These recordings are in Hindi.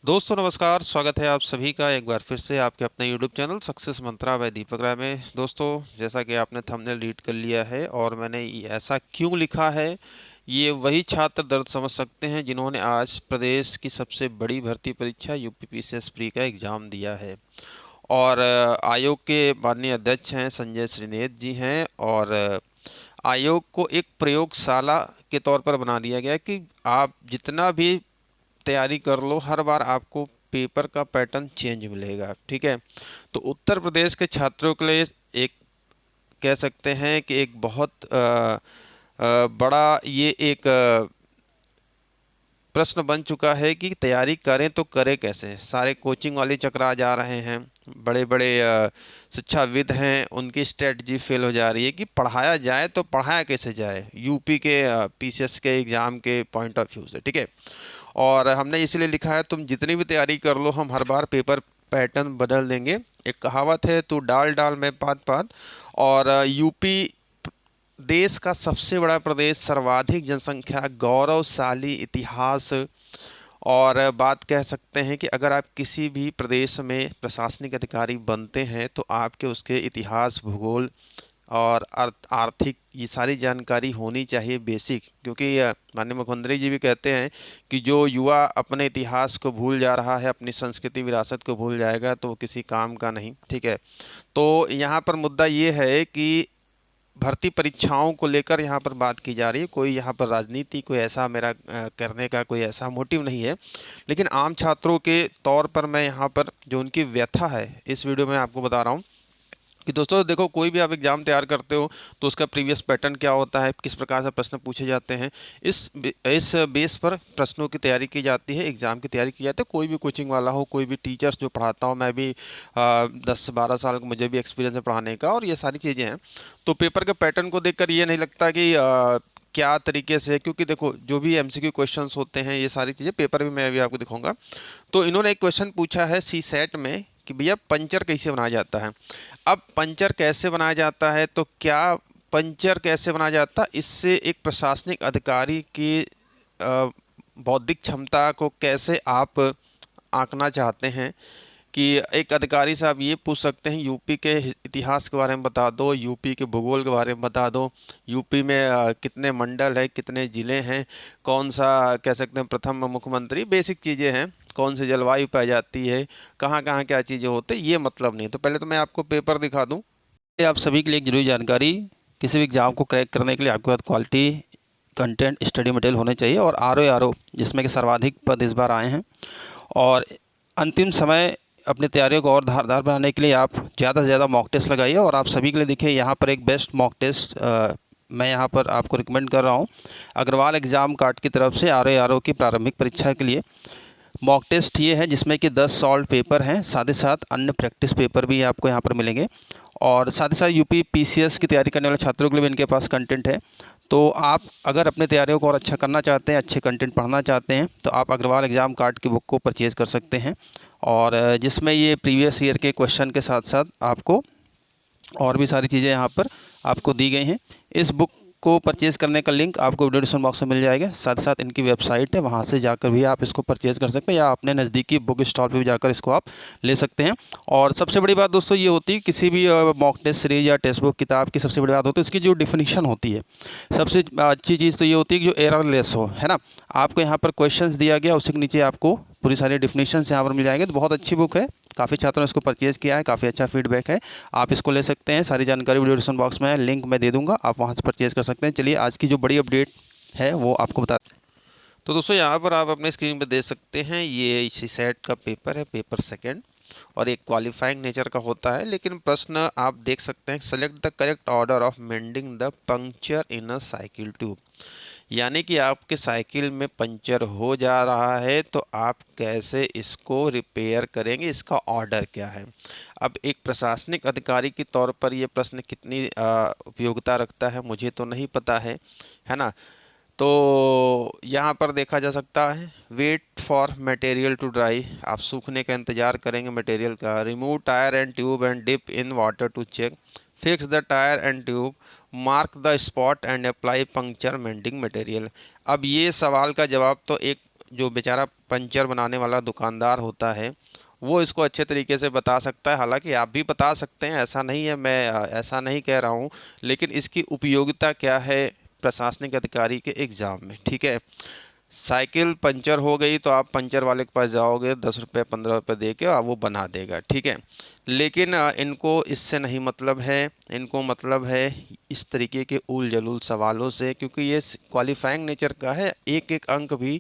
दोस्तों नमस्कार, स्वागत है आप सभी का एक बार फिर से आपके अपने यूट्यूब चैनल सक्सेस मंत्रा बाय दीपक राय में। दोस्तों, जैसा कि आपने थंबनेल रीड कर लिया है और मैंने ऐसा क्यों लिखा है, ये वही छात्र दर्द समझ सकते हैं जिन्होंने आज प्रदेश की सबसे बड़ी भर्ती परीक्षा यूपी पीसीएस प्री का एग्ज़ाम दिया है। और आयोग के माननीय अध्यक्ष हैं संजय श्रीनेत जी हैं। और आयोग को एक प्रयोगशाला के तौर पर बना दिया गया है कि आप जितना भी तैयारी कर लो, हर बार आपको पेपर का पैटर्न चेंज मिलेगा। ठीक है, तो उत्तर प्रदेश के छात्रों के लिए एक कह सकते हैं कि एक बहुत बड़ा ये एक प्रश्न बन चुका है कि तैयारी करें तो करें कैसे। सारे कोचिंग वाले चकरा जा रहे हैं, बड़े बड़े शिक्षाविद हैं, उनकी स्ट्रेटजी फेल हो जा रही है कि पढ़ाया जाए तो पढ़ाया कैसे जाए यूपी के पीसीएस के एग्ज़ाम के पॉइंट ऑफ व्यू से। ठीक है, और हमने इसलिए लिखा है तुम जितनी भी तैयारी कर लो, हम हर बार पेपर पैटर्न बदल देंगे। एक कहावत है, तू डाल डाल में पात पात। और यूपी देश का सबसे बड़ा प्रदेश, सर्वाधिक जनसंख्या, गौरवशाली इतिहास। और बात कह सकते हैं कि अगर आप किसी भी प्रदेश में प्रशासनिक अधिकारी बनते हैं तो आपके उसके इतिहास, भूगोल और आर्थिक ये सारी जानकारी होनी चाहिए बेसिक। क्योंकि माननीय मुख्यमंत्री जी भी कहते हैं कि जो युवा अपने इतिहास को भूल जा रहा है, अपनी संस्कृति विरासत को भूल जाएगा तो वो किसी काम का नहीं। ठीक है, तो यहाँ पर मुद्दा ये है कि भर्ती परीक्षाओं को लेकर यहाँ पर बात की जा रही है। कोई यहाँ पर राजनीति, कोई ऐसा मेरा करने का कोई ऐसा मोटिव नहीं है, लेकिन आम छात्रों के तौर पर मैं यहाँ पर जो उनकी व्यथा है इस वीडियो में आपको बता रहा हूँ कि दोस्तों देखो, कोई भी आप एग्ज़ाम तैयार करते हो तो उसका प्रीवियस पैटर्न क्या होता है, किस प्रकार से प्रश्न पूछे जाते हैं, इस बेस पर प्रश्नों की तैयारी की जाती है, एग्ज़ाम की तैयारी की जाती है। कोई भी कोचिंग वाला हो, कोई भी टीचर्स जो पढ़ाता हो, मैं भी 10-12 साल का मुझे भी एक्सपीरियंस है पढ़ाने का, और ये सारी चीज़ें हैं। तो पेपर के पैटर्न को देखकर ये नहीं लगता कि क्या तरीके से, क्योंकि देखो जो भी एमसीक्यू क्वेश्चंस होते हैं, ये सारी चीज़ें पेपर भी मैं अभी आपको दिखाऊंगा। तो इन्होंने एक क्वेश्चन पूछा है सी सेट में कि भैया पंचर कैसे बनाया जाता है। अब पंचर कैसे बनाया जाता है, तो क्या पंचर कैसे बनाया जाता है, इससे एक प्रशासनिक अधिकारी की बौद्धिक क्षमता को कैसे आप आंकना चाहते हैं। कि एक अधिकारी से आप ये पूछ सकते हैं यूपी के इतिहास के बारे में बता दो, यूपी के भूगोल के बारे में बता दो, यूपी में कितने मंडल हैं, कितने ज़िले हैं, कौन सा कह सकते हैं प्रथम मुख्यमंत्री, बेसिक चीज़ें हैं, कौन सी जलवायु पाई जाती है, कहाँ कहाँ क्या चीज़ें होती है, ये मतलब नहीं। तो पहले तो मैं आपको पेपर दिखा दूँ। आप सभी के लिए एक जरूरी जानकारी, किसी भी एग्ज़ाम को क्रैक करने के लिए आपके पास क्वालिटी कंटेंट स्टडी मटेरियल होने चाहिए। और आर ओ जिसमें कि सर्वाधिक पद इस बार आए हैं, और अंतिम समय अपनी तैयारियों को और धारदार बनाने के लिए आप ज़्यादा से ज़्यादा मॉक टेस्ट लगाइए। और आप सभी के लिए देखिए यहाँ पर एक बेस्ट मॉक टेस्ट मैं यहाँ पर आपको रिकमेंड कर रहा हूँ। अग्रवाल एग्ज़ाम कार्ड की तरफ से आर ओ की प्रारंभिक परीक्षा के लिए मॉक टेस्ट ये है, जिसमें कि 10 सॉल्व पेपर हैं, साथ ही साथ अन्य प्रैक्टिस पेपर भी आपको यहाँ पर मिलेंगे। और साथ ही साथ यूपी पीसीएस की तैयारी करने वाले छात्रों के लिए भी इनके पास कंटेंट है। तो आप अगर अपने तैयारियों को और अच्छा करना चाहते हैं, अच्छे कंटेंट पढ़ना चाहते हैं, तो आप अग्रवाल एग्ज़ाम कार्ड की बुक को परचेज़ कर सकते हैं। और जिसमें ये प्रीवियस ईयर के क्वेश्चन के साथ साथ आपको और भी सारी चीज़ें यहाँ पर आपको दी गई हैं। इस बुक को परचेज़ करने का लिंक आपको वीडियो डिस्क्रिप्शन बॉक्स में मिल जाएगा। साथ ही साथ इनकी वेबसाइट है, वहाँ से जाकर भी आप इसको परचेज़ कर सकते हैं, या अपने नज़दीकी बुक स्टॉल पे भी जाकर इसको आप ले सकते हैं। और सबसे बड़ी बात दोस्तों ये होती है, किसी भी मॉक टेस्ट सीरीज या टेक्स्ट बुक किताब की सबसे बड़ी बात होती है इसकी जो डिफिनीशन होती है। सबसे अच्छी चीज़ तो ये होती है कि जो एररलेस हो, है ना। आपको यहाँ पर क्वेश्चंस दिया गया, उसी के नीचे आपको पूरी सारी डिफिनीशंस यहाँ पर मिल जाएंगे। तो बहुत अच्छी बुक है, काफ़ी छात्रों ने इसको परचेज़ किया है, काफ़ी अच्छा फीडबैक है। आप इसको ले सकते हैं, सारी जानकारी वीडियो डिस्क्रिप्शन बॉक्स में है, लिंक मैं दे दूंगा, आप वहां से परचेज़ कर सकते हैं। चलिए आज की जो बड़ी अपडेट है वो आपको बता। तो दोस्तों यहाँ पर आप अपने स्क्रीन पर देख सकते हैं, ये इसी सेट का पेपर है, पेपर सेकेंड, और एक क्वालिफाइंग नेचर का होता है। लेकिन प्रश्न आप देख सकते हैं, select the correct order of mending the puncture in a cycle tube. यानी कि आपके साइकिल में पंचर हो जा रहा है तो आप कैसे इसको रिपेयर करेंगे, इसका ऑर्डर क्या है। अब एक प्रशासनिक अधिकारी के तौर पर यह प्रश्न कितनी उपयोगिता रखता है मुझे तो नहीं पता है ना। तो यहाँ पर देखा जा सकता है, wait for material to dry, आप सूखने का इंतज़ार करेंगे मटेरियल का। Remove tyre and tube and dip in water to check, fix the tyre and tube, mark the spot and apply puncture mending material. अब ये सवाल का जवाब तो एक जो बेचारा पंचर बनाने वाला दुकानदार होता है वो इसको अच्छे तरीके से बता सकता है। हालांकि आप भी बता सकते हैं, ऐसा नहीं है, मैं ऐसा नहीं कह रहा हूँ, लेकिन इसकी उपयोगिता क्या है प्रशासनिक अधिकारी के एग्ज़ाम में। ठीक है, साइकिल पंचर हो गई तो आप पंचर वाले के पास जाओगे, 10 रुपये 15 रुपये दे के वो बना देगा। ठीक है, लेकिन इनको इससे नहीं मतलब है, इनको मतलब है इस तरीके के उल जलूल सवालों से, क्योंकि ये क्वालिफाइंग नेचर का है। एक एक अंक भी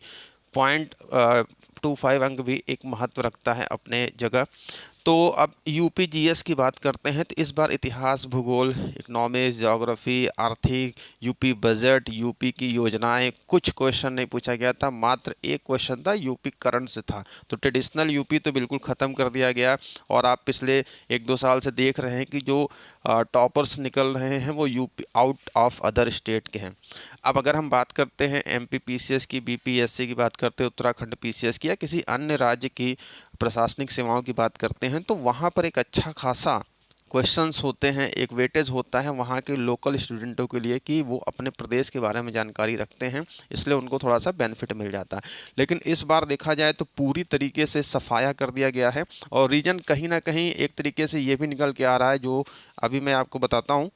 0.25 अंक भी एक महत्व रखता है अपने जगह। तो अब यूपी जीएस की बात करते हैं, तो इस बार इतिहास, भूगोल, इकोनॉमिक्स, ज्योग्राफी, आर्थिक, यूपी बजट, यूपी की योजनाएं, कुछ क्वेश्चन नहीं पूछा गया था। मात्र एक क्वेश्चन था, यूपी करंट से था। तो ट्रेडिशनल यूपी तो बिल्कुल ख़त्म कर दिया गया। और आप पिछले 1-2 साल से देख रहे हैं कि जो टॉपर्स निकल रहे हैं वो UP out of other state के हैं। अब अगर हम बात करते हैं एमपी पीसीएस की, बीपीएससी की बात करते हैं, उत्तराखंड पीसीएस की, या किसी अन्य राज्य की प्रशासनिक सेवाओं की बात करते हैं, तो वहाँ पर एक अच्छा खासा क्वेश्चंस होते हैं, एक वेटेज होता है वहाँ के लोकल स्टूडेंटों के लिए कि वो अपने प्रदेश के बारे में जानकारी रखते हैं, इसलिए उनको थोड़ा सा बेनिफिट मिल जाता है। लेकिन इस बार देखा जाए तो पूरी तरीके से सफाया कर दिया गया है, और रीजन कहीं ना कहीं एक तरीके से ये भी निकल के आ रहा है, जो अभी मैं आपको बताता हूँ।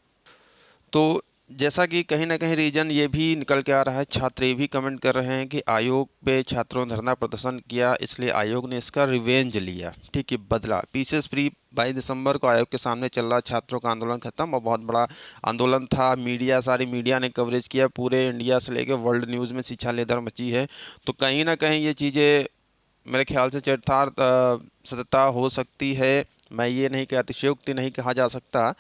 तो जैसा कि कहीं ना कहीं रीजन ये भी निकल के आ रहा है, छात्र ये भी कमेंट कर रहे हैं कि आयोग पे छात्रों ने धरना प्रदर्शन किया, इसलिए आयोग ने इसका रिवेंज लिया। ठीक है, बदला। पीसीएस प्री 22 दिसंबर को आयोग के सामने चल रहा छात्रों का आंदोलन खत्म, और बहुत बड़ा आंदोलन था। मीडिया, सारी मीडिया ने कवरेज किया, पूरे इंडिया से लेकर वर्ल्ड न्यूज़ में शिक्षा लेदर मची है। तो कहीं ना कहीं ये चीज़ें मेरे ख्याल से चरितार्थ सत्यता हो सकती है। मैं ये नहीं कहती, अतिशयोक्ति नहीं कहा जा सकता।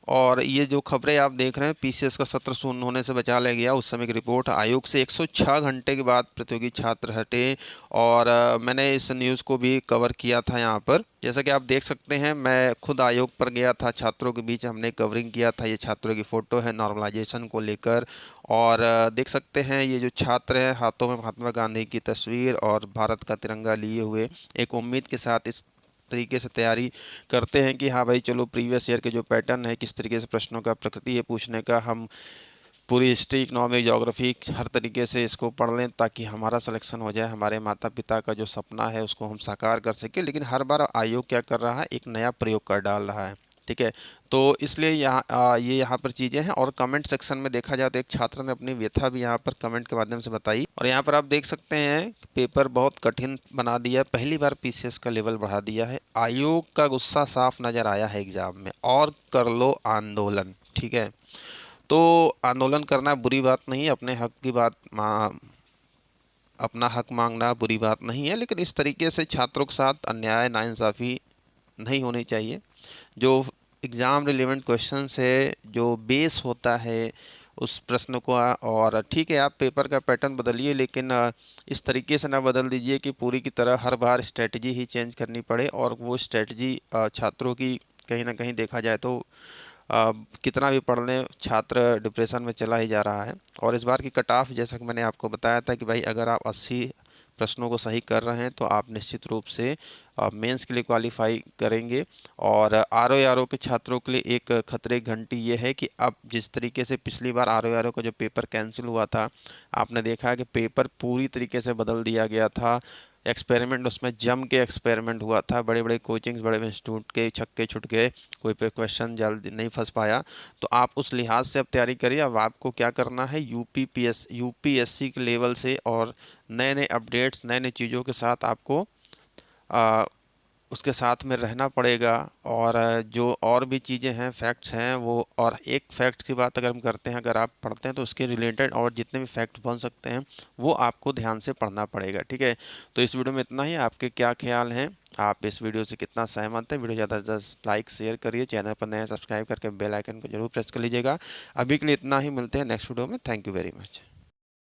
और ये जो खबरें आप देख रहे हैं, पीसीएस का सत्र शून्य होने से बचा लिया गया, उस समय की रिपोर्ट आयोग से 106 घंटे के बाद प्रतियोगी छात्र हटे। और मैंने इस न्यूज़ को भी कवर किया था यहाँ पर, जैसा कि आप देख सकते हैं। मैं खुद आयोग पर गया था, छात्रों के बीच हमने कवरिंग किया था। ये छात्रों की फ़ोटो है नॉर्मलाइजेशन को लेकर, और देख सकते हैं ये जो छात्र हैं, हाथों में महात्मा गांधी की तस्वीर और भारत का तिरंगा लिए हुए, एक उम्मीद के साथ इस तरीके से तैयारी करते हैं कि हाँ भाई चलो, प्रीवियस ईयर के जो पैटर्न है, किस तरीके से प्रश्नों का प्रकृति है पूछने का, हम पूरी हिस्ट्री, इकोनॉमिक, ज्योग्राफी हर तरीके से इसको पढ़ लें ताकि हमारा सिलेक्शन हो जाए, हमारे माता पिता का जो सपना है उसको हम साकार कर सकें। लेकिन हर बार आयोग क्या कर रहा है, एक नया प्रयोग कर डाल रहा है। ठीक है, तो इसलिए यहाँ पर चीज़ें हैं। और कमेंट सेक्शन में देखा जाए तो एक छात्र ने अपनी व्यथा भी यहाँ पर कमेंट के माध्यम से बताई, और यहाँ पर आप देख सकते हैं पेपर बहुत कठिन बना दिया, पहली बार पीसीएस का लेवल बढ़ा दिया है। आयोग का गुस्सा साफ नज़र आया है एग्ज़ाम में, और कर लो आंदोलन। ठीक है, तो आंदोलन करना बुरी बात नहीं है, अपने हक की बात अपना हक मांगना बुरी बात नहीं है, लेकिन इस तरीके से छात्रों के साथ अन्याय, नाइंसाफ़ी नहीं होनी चाहिए। जो एग्ज़ाम रिलेवेंट क्वेश्चन है, जो बेस होता है उस प्रश्न को, और ठीक है आप पेपर का पैटर्न बदलिए, लेकिन इस तरीके से ना बदल दीजिए कि पूरी की तरह हर बार स्ट्रेटजी ही चेंज करनी पड़े, और वो स्ट्रेटजी छात्रों की कहीं ना कहीं देखा जाए तो कितना भी पढ़ लें, छात्र डिप्रेशन में चला ही जा रहा है। और इस बार की कट ऑफ, जैसा कि मैंने आपको बताया था कि भाई अगर आप 80 प्रश्नों को सही कर रहे हैं तो आप निश्चित रूप से मेंस के लिए क्वालिफाई करेंगे। और आरओ के छात्रों के लिए एक खतरे की घंटी ये है कि अब जिस तरीके से पिछली बार आरओ का जो पेपर कैंसिल हुआ था, आपने देखा कि पेपर पूरी तरीके से बदल दिया गया था। एक्सपेरिमेंट उसमें जम के एक्सपेरिमेंट हुआ था, बड़े बड़े कोचिंग्स, बड़े बड़े इंस्टीट्यूट के छक्के छुट गए, कोई पे क्वेश्चन जल्दी नहीं फंस पाया। तो आप उस लिहाज से अब तैयारी करिए। अब आपको क्या करना है, यूपीएससी के लेवल से और नए नए अपडेट्स, नए नए चीज़ों के साथ आपको उसके साथ में रहना पड़ेगा। और जो और भी चीज़ें हैं, फैक्ट्स हैं वो, और एक फैक्ट की बात अगर हम करते हैं, अगर आप पढ़ते हैं तो उसके रिलेटेड और जितने भी फैक्ट बन सकते हैं वो आपको ध्यान से पढ़ना पड़ेगा। ठीक है, तो इस वीडियो में इतना ही। आपके क्या ख्याल हैं, आप इस वीडियो से कितना सहमत है? वीडियो ज़्यादा से ज़्यादा लाइक शेयर करिए, चैनल पर नया सब्सक्राइब करके बेल आइकन को जरूर प्रेस कर लीजिएगा। अभी के लिए इतना ही, मिलते हैं नेक्स्ट वीडियो में। Thank you very much.